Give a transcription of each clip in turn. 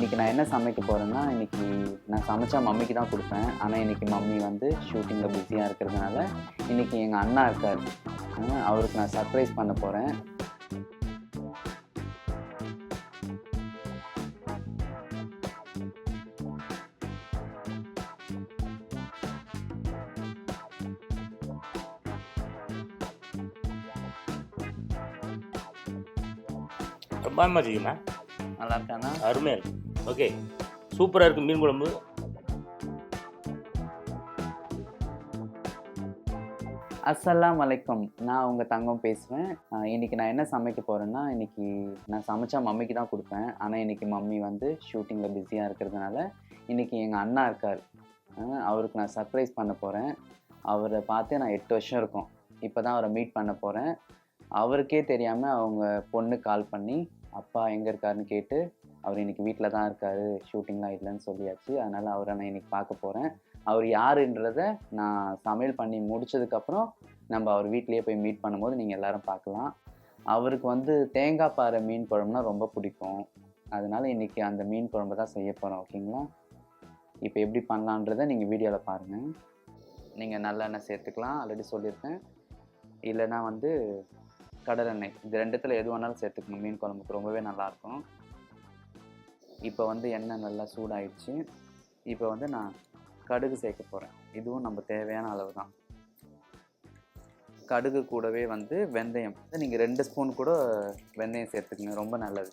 இன்னைக்கு நான் என்ன சமைக்க போறேன்னா, இன்னைக்கு நான் சமைச்சா மம்மிக்கு தான் குடுப்பேன். ஆனா, இன்னைக்கு மம்மி வந்து ஷூட்டிங்ல பிஸியா இருக்கிறதுனால, இன்னைக்கு எங்க அண்ணா இருக்காரு. அவருக்கு நான் சர்ப்ரைஸ் பண்ண போறேன். பிரமாதமாக இருக்குண்ணா. நல்லா இருக்கானா? அருமையாக இருக்கு. ஓகே, சூப்பராக இருக்குது மீன் குழம்பு. அஸ்ஸலாம் வலைக்கும். நான் உங்க தங்கம் பேசுறேன். இன்னைக்கு நான் என்ன சமைக்க போறேன்னா, இன்னைக்கு நான் சமைச்சா மம்மிக்கு தான் குடுப்பேன். ஆனா, இன்னைக்கு மம்மி வந்து ஷூட்டிங்ல பிஸியா இருக்கிறதுனால, இன்னைக்கு எங்க அண்ணா இருக்காரு. அவருக்கு நான் சர்ப்ரைஸ் பண்ண போறேன். அவர பார்த்தே நான் 8 வருஷம் இருக்கும். இப்பதான் அவர மீட் பண்ண போறேன். அவருக்கே தெரியாம அவங்க பொண்ணுக்கு கால் பண்ணி, அப்பா எங்க இருக்காருன்னு கேட்டு, அவர் இன்னைக்கு வீட்ல தான் இருக்காரு. ஷூட்டிங்லாம் இல்லன்னு சொல்லியாச்சு. அதனால அவர நான் இன்னைக்கு பார்க்க போறேன். அவர் யாருன்றத நான் சமையல் பண்ணி முடிச்சதுக்கப்புறம், நம்ம அவர் வீட்லயே போய் மீட் பண்ணும்போது நீங்க எல்லாரும் பார்க்கலாம். அவருக்கு வந்து தேங்காய் பாறை மீன் குழம்புனா ரொம்ப பிடிக்கும். அதனால இன்னைக்கு அந்த மீன் குழம்பு தான் செய்ய போறோம். ஓகேங்களா? இப்போ எப்படி பண்ணலான்றத நீங்க வீடியோல பாருங்க. நீங்க நல்லெண்ணெய் சேர்த்துக்கலாம். ஆல்ரெடி சொல்லியிருக்கேன். இல்லைன்னா வந்து கடலெண்ணெய். இது 2த்துல எது வேணாலும் சேர்த்துக்கணும். மீன் குழம்புக்கு ரொம்பவே நல்லாயிருக்கும். இப்போ வந்து எண்ணெய் நல்லா சூடாயிடுச்சு. இப்போ வந்து நான் கடுகு சேர்க்க போகிறேன். இதுவும் நம்ம தேவையான அளவு தான். கடுகு கூடவே வந்து வெந்தயம். நீங்கள் 2 ஸ்பூன் கூட வெந்தயம் சேர்த்துக்குங்க. ரொம்ப நல்லது.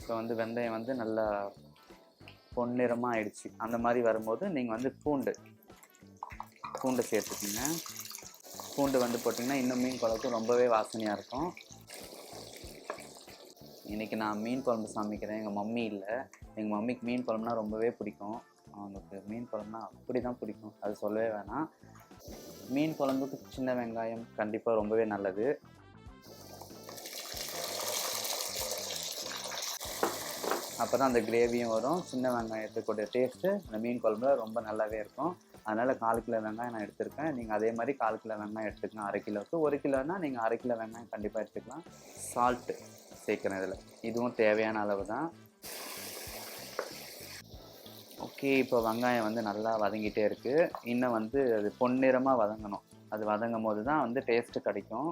இப்போ வந்து வெந்தயம் வந்து நல்லா பொன்னிறமாக ஆயிடுச்சு. அந்த மாதிரி வரும்போது நீங்கள் வந்து பூண்டு சேர்த்துக்குங்க. பூண்டு வந்து போட்டிங்கன்னா இன்னும் மீன் குழம்புக்கு ரொம்பவே வாசனையாக இருக்கும். இன்றைக்கி நான் மீன் குழம்பு சமைக்கிறேன். எங்கள் மம்மி இல்லை. எங்கள் மம்மிக்கு மீன் குழம்புனா ரொம்பவே பிடிக்கும். அவங்களுக்கு மீன் குழம்புனா அப்படி தான் பிடிக்கும். அது சொல்லவே வேணாம். மீன் குழம்புக்கு சின்ன வெங்காயம் கண்டிப்பாக ரொம்பவே நல்லது. அப்போ தான் அந்த கிரேவியும் வரும். சின்ன வெங்காயத்துக்குடைய டேஸ்ட்டு அந்த மீன் குழம்புல ரொம்ப நல்லாவே இருக்கும். அதனால் 4 கிலோ வெங்காயம் நான் எடுத்திருக்கேன். நீங்கள் அதே மாதிரி 4 கிலோ வெங்காயம் எடுத்துக்கலாம். 1/2 கிலோவுக்கு. 1 கிலோனா நீங்கள் 1/2 கிலோ வெங்காயம் கண்டிப்பாக எடுத்துக்கலாம். சால்ட்டு சேர்க்குறேன் இதில். இதுவும் தேவையான அளவு தான். ஓகே, இப்போ வெங்காயம் வந்து நல்லா வதங்கிட்டே இருக்குது. இன்னும் வந்து அது பொன்னிறமாக வதங்கணும். அது வதங்கும் போது தான் வந்து டேஸ்ட்டு கிடைக்கும்.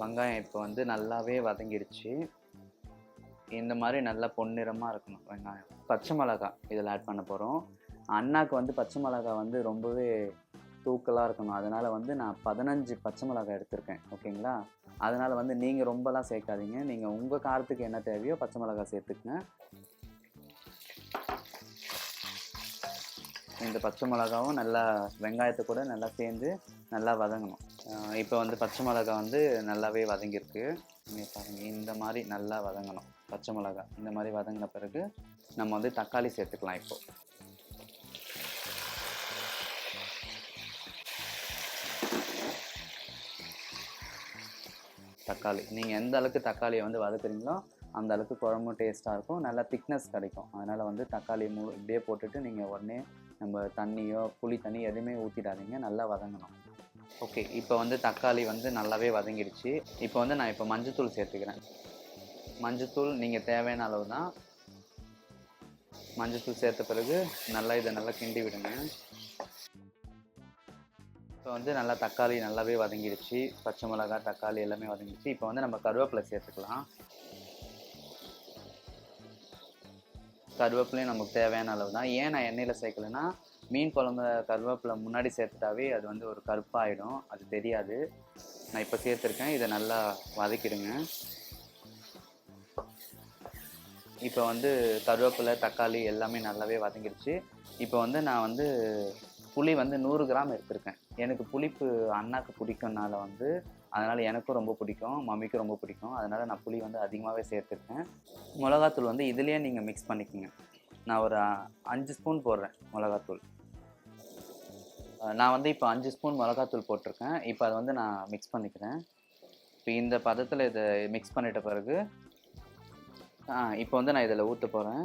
வெங்காயம் இப்போ வந்து நல்லாவே வதங்கிடுச்சு. இந்த மாதிரி நல்லா பொன்னிறமாக இருக்கணும் வெங்காயம். பச்சை மிளகாய் இதில் ஆட் பண்ண போகிறோம். அண்ணாக்கு வந்து பச்சை மிளகாய் வந்து ரொம்பவே தூக்கலாக இருக்கணும். அதனால் வந்து நான் 15 பச்சை மிளகாய் எடுத்திருக்கேன். ஓகேங்களா? அதனால் வந்து நீங்கள் ரொம்பலாம் சேர்க்காதீங்க. நீங்கள் உங்கள் காரத்துக்கு என்ன தேவையோ பச்சை மிளகாய் சேர்த்துக்குங்க. இந்த பச்சை மிளகாவும் நல்லா வெங்காயத்தை கூட நல்லா சேர்ந்து நல்லா வதங்கணும். இப்போ வந்து பச்சை மிளகாய் வந்து நல்லாவே வதங்கியிருக்கு. நீங்கள் பாருங்கள், இந்த மாதிரி நல்லா வதங்கணும். பச்சை மிளகாய் இந்த மாதிரி வதங்கின பிறகு நம்ம வந்து தக்காளி சேர்த்துக்கலாம். இப்போ தக்காளி நீங்கள் எந்த அளவுக்கு தக்காளியை வந்து வதக்குறீங்களோ அந்த அளவுக்கு குழம்பும் டேஸ்ட்டாக இருக்கும். நல்லா திக்னஸ் கிடைக்கும். அதனால் வந்து தக்காளி இப்படியே போட்டுட்டு நீங்கள் உடனே நம்ம தண்ணியோ புளி தண்ணி எதுவுமே ஊற்றிடாதீங்க. நல்லா வதங்கணும். ஓகே, இப்போ வந்து தக்காளி வந்து நல்லாவே வதங்கிடுச்சு. இப்போ வந்து நான் இப்போ மஞ்சத்தூள் சேர்த்துக்கிறேன். மஞ்சத்தூள் நீங்கள் தேவையான அளவு தான். மஞ்சத்தூள் சேர்த்த பிறகு நல்லா இதை நல்லா கிண்டி விடுங்க. இப்போ வந்து நல்லா தக்காளி நல்லாவே வதங்கிடுச்சு. பச்சை மிளகாய் தக்காளி எல்லாமே வதங்கிடுச்சு. இப்போ வந்து நம்ம கருவேப்பிலை சேர்த்துக்கலாம். கருவேப்பிலையும் நமக்கு தேவையான அளவு தான். ஏன் நான் எண்ணெயில் சேர்க்கலைன்னா, மீன் குழம்பு கருவேப்பிலை முன்னாடி சேர்த்துட்டாவே அது வந்து ஒரு கருப்பாயிடும். அது தெரியாது. நான் இப்போ சேர்த்துருக்கேன். இதை நல்லா வதக்கிடுங்க. இப்போ வந்து கருவேப்பிலை தக்காளி எல்லாமே நல்லாவே வதங்கிடுச்சு. இப்போ வந்து நான் வந்து புளி வந்து 100 கிராம் எடுத்திருக்கேன். எனக்கு புளிப்பு அண்ணாக்கு பிடிக்கும்னால வந்து அதனால் எனக்கும் ரொம்ப பிடிக்கும், மம்மிக்கும் ரொம்ப பிடிக்கும். அதனால் நான் புளி வந்து அதிகமாகவே சேர்த்துருக்கேன். மிளகாத்தூள் வந்து இதுலேயே நீங்கள் மிக்ஸ் பண்ணிக்கோங்க. நான் ஒரு 5 ஸ்பூன் போடுறேன் மிளகாத்தூள். நான் வந்து இப்போ 5 ஸ்பூன் மிளகாத்தூள் போட்டிருக்கேன். இப்போ அதை வந்து நான் மிக்ஸ் பண்ணிக்கிறேன். இப்போ இந்த பதத்தில் இதை மிக்ஸ் பண்ணிட்ட பிறகு இப்போ வந்து நான் இதில் ஊற்ற போகிறேன்.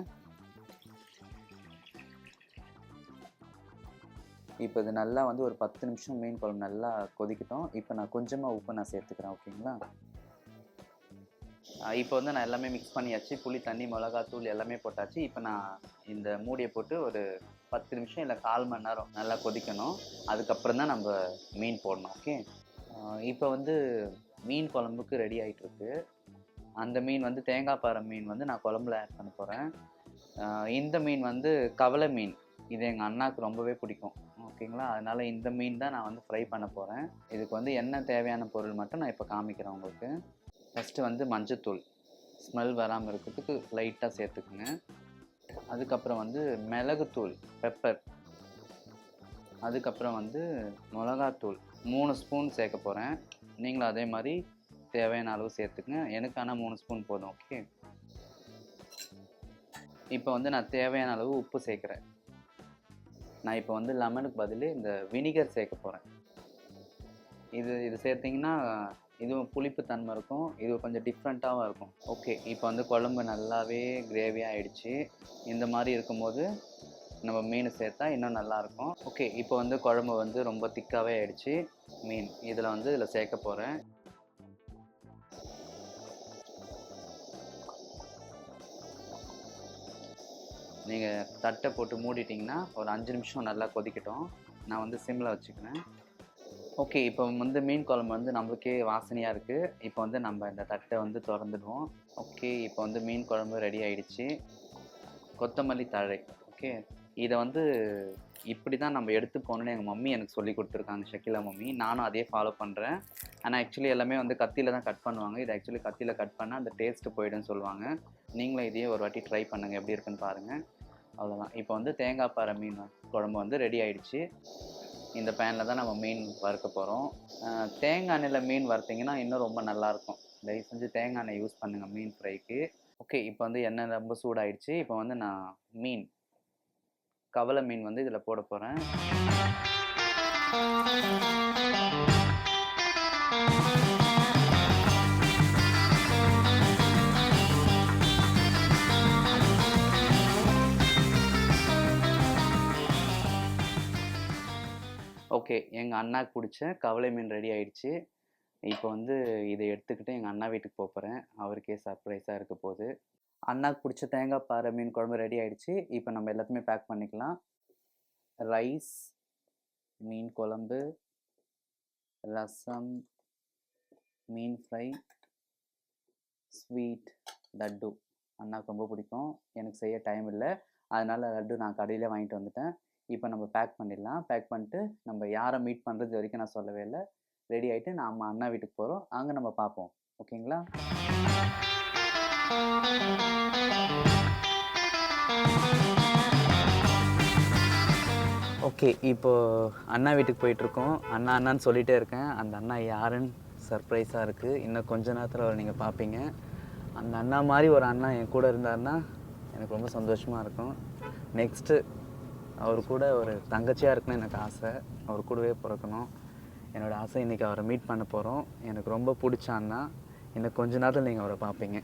இப்போ இது நல்லா வந்து ஒரு 10 நிமிஷம் மீன் குழம்பு நல்லா கொதிக்கட்டும். இப்போ நான் கொஞ்சமாக உப்பு நான் சேர்த்துக்கிறேன். ஓகேங்களா? இப்போ வந்து நான் எல்லாமே மிக்ஸ் பண்ணியாச்சு. புளி தண்ணி, மிளகாத்தூள் எல்லாமே போட்டாச்சு. இப்போ நான் இந்த மூடிய போட்டு ஒரு 10 நிமிஷம் இல்ல 1/4 மணி நேரம் நல்லா கொதிக்கணும். அதுக்கப்புறம் தான் நம்ம மீன் போடணும். ஓகே. இப்போ வந்து மீன் குழம்புக்கு ரெடி ஆயிட்டிருக்கு. அந்த மீன் வந்து தேங்காய் பாறை மீன் வந்து நான் குழம்புல ஆட் பண்ண போகிறேன். இந்த மீன் வந்து கவலை மீன். இது எங்கள் அண்ணாவுக்கு ரொம்பவே பிடிக்கும். ஓகேங்களா? அதனால இந்த மீன் தான் நான் வந்து ஃப்ரை பண்ண போகிறேன். இதுக்கு வந்து என்ன தேவையான பொருள் மட்டும் நான் இப்போ காமிக்கிறேன் உங்களுக்கு. ஃபஸ்ட்டு வந்து மஞ்சத்தூள். ஸ்மெல் வராமல் இருக்கிறதுக்கு லைட்டாக சேர்த்துக்குங்க. அதுக்கப்புறம் வந்து மிளகுத்தூள், பெப்பர். அதுக்கப்புறம் வந்து மிளகாத்தூள் 3 ஸ்பூன் சேர்க்க போகிறேன். நீங்களும் அதே மாதிரி தேவையான அளவு சேர்த்துக்குங்க. எனக்கு ஆனால் 3 ஸ்பூன் போதும். ஓகே. இப்போ வந்து நான் தேவையான அளவு உப்பு சேர்க்குறேன். நான் இப்போ வந்து லெமனுக்கு பதில் இந்த வினிகர் சேர்க்க போகிறேன். இது சேர்த்திங்கன்னா இதுவும் புளிப்பு தன்மை இருக்கும். இது கொஞ்சம் டிஃப்ரெண்ட்டாகவும் இருக்கும். ஓகே. இப்போ வந்து குழம்பு நல்லாவே கிரேவியாக ஆயிடுச்சு. இந்த மாதிரி இருக்கும்போது நம்ம மீன் சேர்த்தா இன்னும் நல்லாயிருக்கும். ஓகே. இப்போ வந்து குழம்பு வந்து ரொம்ப திக்காகவே ஆயிடுச்சு. மீன் இதில் சேர்க்க போகிறேன். நீங்கள் தட்டை போட்டு மூடிட்டிங்கன்னா ஒரு 5 நிமிஷம் நல்லா கொதிக்கட்டும். நான் வந்து சிம்மில் வச்சுக்கிறேன். ஓகே. இப்போ வந்து மீன் குழம்பு வந்து நம்மளுக்கே வாசனையாக இருக்குது. இப்போ வந்து நம்ம இந்த தட்டை வந்து திறந்துடுவோம். ஓகே. இப்போ வந்து மீன் குழம்பு ரெடி ஆயிடுச்சு. கொத்தமல்லி தழை. ஓகே. இதை வந்து இப்படி தான் நம்ம எடுத்து போகணுன்னு எங்கள் மம்மி எனக்கு சொல்லி கொடுத்துருக்காங்க, ஷக்கிலா மம்மி. நானும் அதே ஃபாலோ பண்ணுறேன். ஆனால் ஆக்சுவலி எல்லாமே வந்து கத்தியில் தான் கட் பண்ணுவாங்க. இது ஆக்சுவலி கத்தியில் கட் பண்ணால் அந்த டேஸ்ட்டு போய்டுன்னு சொல்லுவாங்க. நீங்களும் இதையே ஒரு வாட்டி ட்ரை பண்ணுங்கள், எப்படி இருக்குன்னு பாருங்கள். அவ்வளோதான். இப்போ வந்து தேங்காய் பாறை மீன் குழம்பு வந்து ரெடி ஆயிடுச்சு. இந்த பேனில் தான் நம்ம மீன் வறுக்க போகிறோம். தேங்காய் எண்ணெயில் மீன் வறுத்திங்கன்னா இன்னும் ரொம்ப நல்லாயிருக்கும். தயவு செஞ்சு தேங்காய் எண்ணெய் யூஸ் பண்ணுங்கள் மீன் ஃப்ரைக்கு. ஓகே. இப்போ வந்து எண்ணெய் ரொம்ப சூடாயிடுச்சு. இப்போ வந்து நான் மீன் கவலை மீன் வந்து இதில் போட போகிறேன். ஓகே. எங்கள் அண்ணாக்கு பிடிச்ச கவலை மீன் ரெடி ஆயிடுச்சு. இப்போ வந்து இதை எடுத்துக்கிட்டு எங்கள் அண்ணா வீட்டுக்கு போகிறேன். அவருக்கே சர்ப்ரைஸாக இருக்க போகுது. அண்ணாக்கு பிடிச்ச தேங்காய் பாறை மீன் குழம்பு ரெடி ஆயிடுச்சு. இப்போ நம்ம எல்லாத்தையுமே பேக் பண்ணிக்கலாம். ரைஸ், மீன் குழம்பு, ரசம், மீன் ஃப்ரை, ஸ்வீட், லட்டு. அண்ணாக்கு ரொம்ப பிடிக்கும். எனக்கு செய்ய டைம் இல்லை. அதனால் லட்டு நான் கடையிலே வாங்கிட்டு வந்துட்டேன். இப்போ நம்ம பேக் பண்ணிடலாம். பேக் பண்ணிட்டு நம்ம யாரை மீட் பண்ணுறது வரைக்கும் நான் சொல்லவே இல்லை. ரெடி ஆகிட்டு நம்ம அண்ணா வீட்டுக்கு போகிறோம். அங்கே நம்ம பார்ப்போம். ஓகேங்களா? ஓகே. இப்போது அண்ணா வீட்டுக்கு போயிட்டுருக்கோம். அண்ணான்னு சொல்லிகிட்டே இருக்கேன். அந்த அண்ணா யாருன்னு சர்ப்ரைஸாக இருக்குது. இன்னும் கொஞ்ச நேரத்தில் அவர் நீங்கள் பார்ப்பீங்க. அந்த அண்ணா மாதிரி ஒரு அண்ணா என் கூட இருந்தாருன்னா எனக்கு ரொம்ப சந்தோஷமாக இருக்கும். நெக்ஸ்ட்டு அவர் கூட ஒரு தங்கச்சியாக இருக்குன்னு எனக்கு ஆசை. அவர் கூடவே பிறக்கணும். என்னோடய ஆசை. இன்றைக்கி அவரை மீட் பண்ண போகிறோம். எனக்கு ரொம்ப பிடிச்ச அண்ணா. இன்னும் கொஞ்ச நேரத்தில் நீங்கள் அவரை பார்ப்பீங்க.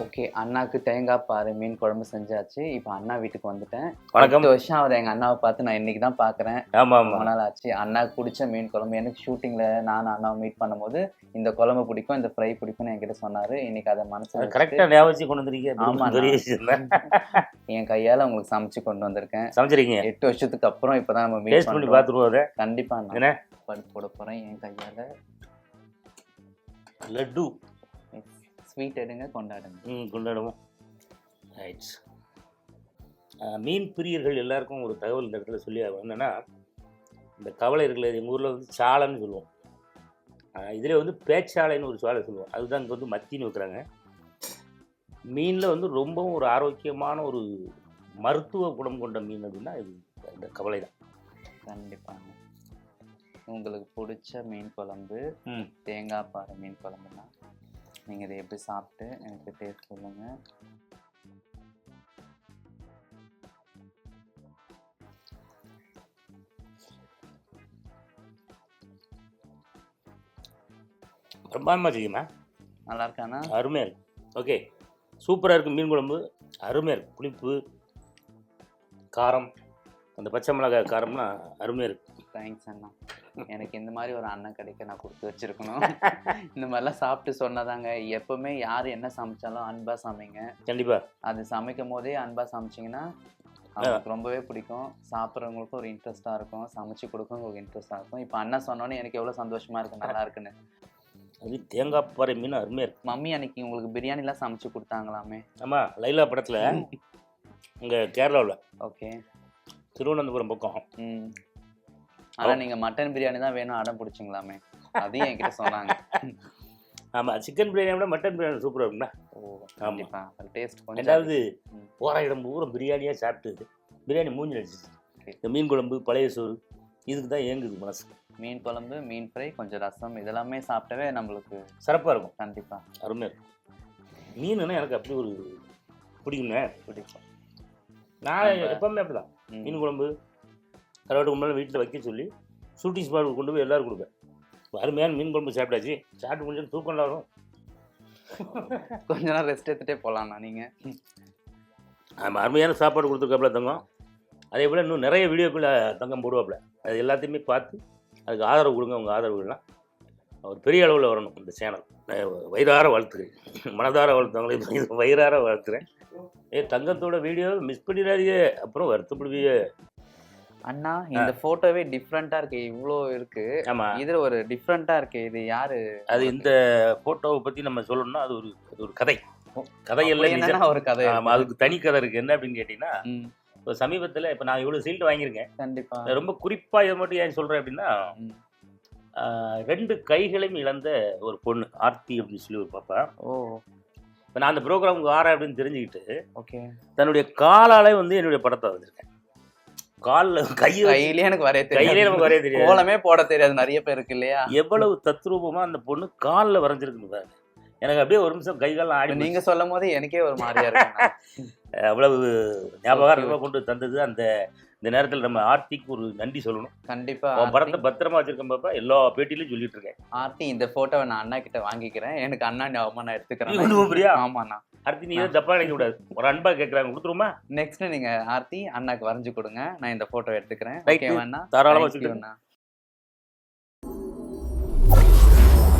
ஓகே. அண்ணாக்கு தேங்காய் பாறை மீன் குழம்பு செஞ்சாச்சு. இப்போ அண்ணா வீட்டுக்கு வந்துட்டேன். வணக்கம். 8 வருஷம் ஆகுது எங்கள் அண்ணாவை பார்த்து. நான் இன்றைக்கி தான் பார்க்குறேன். ஆமாம் ரொம்ப ஆமாம். நாள் ஆச்சு. அண்ணாவுக்கு பிடிச்ச மீன் குழம்பு. எனக்கு ஷூட்டிங்கில் நானும் அண்ணாவை மீட் பண்ணும்போது இந்த குழம்பு பிடிக்கும், இந்த ஃப்ரை பிடிக்கும்னு என்கிட்ட சொன்னார். இன்றைக்கி அதை மனசில் கரெக்டாக ஞாபகம் வச்சு கொண்டு வந்துருக்கீங்க. ஆமாம். பெரிய விஷயம் தான். என் கையால் உங்களுக்கு சமைச்சு கொண்டு வந்திருக்கேன். சமைச்சிருக்கீங்க. 8 வருஷத்துக்கு அப்புறம் இப்போ தான் நம்ம மீட் டேஸ்ட் பண்ணி பண்ணுறோம். பார்த்துருவோம் அதை. கண்டிப்பாக நான் என்ன பருப்பு போட போகிறேன் என் கையால். லட்டு ஸ்வீட் எடுங்க, கொண்டாடுங்க. கொண்டாடுவோம். ரைட்ஸ். மீன் பிரியர்கள் எல்லாருக்கும் ஒரு தகவல் இந்த இடத்துல சொல்லி ஆகும். என்னென்னா, இந்த கவலை இருக்குல்ல, எங்கள் ஊரில் வந்து சாலைன்னு சொல்லுவோம். இதில் வந்து பேச்சாலைன்னு ஒரு சாலை சொல்லுவோம். அதுதான் இங்கே வந்து மத்தின்னு வைக்கிறாங்க. மீனில் வந்து ரொம்பவும் ஒரு ஆரோக்கியமான ஒரு மருத்துவ குணம் கொண்ட மீன் அப்படின்னா இது இந்த கவலை தான். கண்டிப்பாங்க. உங்களுக்கு பிடிச்ச மீன் குழம்பு தேங்காய் பாறை மீன் குழம்புனா நீங்கள் இதை எப்படி சாப்பிட்டு எனக்கு டேஸ்ட் சொல்லுங்கள். பிரம்மாண்டமாக செய்யுமா? நல்லா இருக்கானா? அருமையாக இருக்குது. ஓகே. சூப்பராக இருக்குது மீன் குழம்பு. அருமையாக இருக்குது. புளிப்பு, காரம், அந்த பச்சை மிளகாய் காரம்லாம் அருமையாக இருக்குது. தேங்க்ஸ் அண்ணா. எனக்கு இந்த மாதிரி ஒரு அண்ணன் கிடைக்க நான் கொடுத்து வச்சிருக்கணும். இந்த மாதிரிலாம் சாப்பிட்டு சொன்னதாங்க. எப்பவுமே யார் என்ன சமைச்சாலும் அன்பா சமைங்க. கண்டிப்பாக அது சமைக்கும் போதே அன்பா சமைச்சிங்கன்னா அவங்களுக்கு ரொம்பவே பிடிக்கும். சாப்பிட்றவங்களுக்கும் ஒரு இன்ட்ரெஸ்ட்டாக இருக்கும், சமைச்சு கொடுக்கவங்களுக்கு இன்ட்ரெஸ்ட்டாக இருக்கும். இப்போ அண்ணா சொன்னோன்னே எனக்கு எவ்வளோ சந்தோஷமாக இருக்குது, நல்லா இருக்குன்னு. அது தேங்காய் பாறை மீன் அருமையாக இருக்குது. மம்மி அன்னைக்கு உங்களுக்கு பிரியாணிலாம் சமைச்சு கொடுத்தாங்களாமே? ஆமாம், லைலா படத்தில் இங்கே கேரளாவில் ஓகே. திருவனந்தபுரம் பக்கம். ஆனால் நீங்கள் மட்டன் பிரியாணி தான் வேணும் அடம் பிடிச்சிங்களாமே, அதையும் என்கிட்ட சொன்னாங்க. ஆமாம், சிக்கன் பிரியாணியை விட மட்டன் பிரியாணி சூப்பராக இருக்குண்ணா. ஓ கண்டிப்பா, அது டேஸ்ட் கொஞ்சம். ரெண்டாவது போகிற இடம் பூரா பிரியாணியாக சாப்பிட்டு பிரியாணி மூஞ்சி அடிச்சிச்சு. இந்த மீன் குழம்பு, பழைய சோறு, இதுக்கு தான் ஏங்குது மனசு. மீன் குழம்பு, மீன் ஃப்ரை, கொஞ்சம் ரசம், இதெல்லாமே சாப்பிட்டவே நம்மளுக்கு சிறப்பாக இருக்கும். கண்டிப்பாக அருமையாக இருக்கும். மீனுன்னா எனக்கு அப்படி ஒரு பிடிக்குங்க, பிடிக்கும். நான் எப்பவுமே அப்படி தான். மீன் குழம்பு கருவாட்டு குழம்பு வீட்டில் வைக்க சொல்லி ஷூட்டிங் ஸ்பாட் கொண்டு போய் எல்லோரும் கொடுப்பேன். அருமையான மீன் குழம்பு சாப்பிட்டாச்சு, சாப்பிட்டு முடிஞ்சு தூக்கம் வரும். கொஞ்ச நேரம் ரெஸ்ட் எடுத்துகிட்டே போகலாண்ணா நீங்கள். ஆமாம், அருமையான சாப்பாடு கொடுத்துருக்காப்புல தங்கம். அதே போல் இன்னும் நிறைய வீடியோக்குள்ளே தங்கம் போடுவாப்புல. அது எல்லாத்தையுமே பார்த்து அதுக்கு ஆதரவு கொடுங்க. உங்கள் ஆதரவுகள்லாம் ஒரு பெரிய அளவில் வரணும் இந்த சேனல். வயிறார வாழ்த்துக்கிறேன், மனதார வாழ்த்துவாங்களே, வயிறார வாழ்த்துறேன். தங்கத்தோட வீடியோ மிஸ் பண்ணிடாதீங்க, அப்புறம் வருத்தப்படுவீங்க. அண்ணா இந்த போட்டோவே டிஃப்ரெண்டா இருக்கு, இவ்வளோ இருக்கு. ஆமா, இது ஒரு டிஃப்ரெண்டா இருக்கு. இது யாரு? அது இந்த போட்டோவை பத்தி நம்ம சொல்லணும்னா அது ஒரு கதை. கதையெல்லாம் ஒரு கதை. ஆமா, அதுக்கு தனி கதை இருக்கு. என்ன அப்படின்னு கேட்டீங்கன்னா, இப்போ சமீபத்தில் இப்போ நான் இவ்வளோ சீல்டு வாங்கியிருக்கேன். கண்டிப்பா. ரொம்ப குறிப்பா இதை மட்டும் ஏன் சொல்றேன் அப்படின்னா, 2 கைகளையும் இழந்த ஒரு பொண்ணு, ஆர்த்தி அப்படின்னு சொல்லி ஒரு பாப்பா. ஓ. இப்போ நான் அந்த ப்ரோக்ராமுக்கு ஆறேன் அப்படின்னு தெரிஞ்சுக்கிட்டு, ஓகே, தன்னுடைய காலாலே வந்து என்னுடைய படத்தை வந்திருக்கேன். காலில் கையிலே எனக்கு வரைய தெரியாது, கையிலே நமக்கு வரைய தெரியாது, கோலமே போட தெரியாது நிறைய பேர் இருக்கு இல்லையா? எவ்வளவு தத்ரூபமா அந்த பொண்ணு காலில் வரைஞ்சிருக்குன்னு பாருங்க. எனக்கு அப்படியே ஒரு நிமிஷம் கை காலம் ஆடி. நீங்க சொல்லும் போது எனக்கே ஒரு மாதிரியா இருக்கு. அவ்வளவு ஞாபகம் கொண்டு தந்தது. இந்த நேரத்தில் நம்ம ஆர்த்திக்கு ஒரு நன்றி சொல்லணும். கண்டிப்பா. படத்தை பத்திரமா வச்சிருக்கேன் பாப்பா, எல்லா பேட்டிலையும் சொல்லிட்டு இருக்கேன். ஆர்த்தி, இந்த போட்டோவை நான் அண்ணா கிட்ட வாங்கிக்கிறேன். எனக்கு அண்ணா ஞாபகமா நான் எடுத்துக்கிறேன். ஆமாண்ணா. ஆர்த்தி, நீ ஏன் தப்பா நினைக்க கூடாது, ஒரு அன்பா கேட்கறாங்க, கொடுத்துருமா? நெக்ஸ்ட் நீங்க ஆர்த்தி அண்ணாக்கு வரைஞ்சு கொடுங்க, நான் இந்த போட்டோ எடுத்துக்கிறேன். தாராளமா.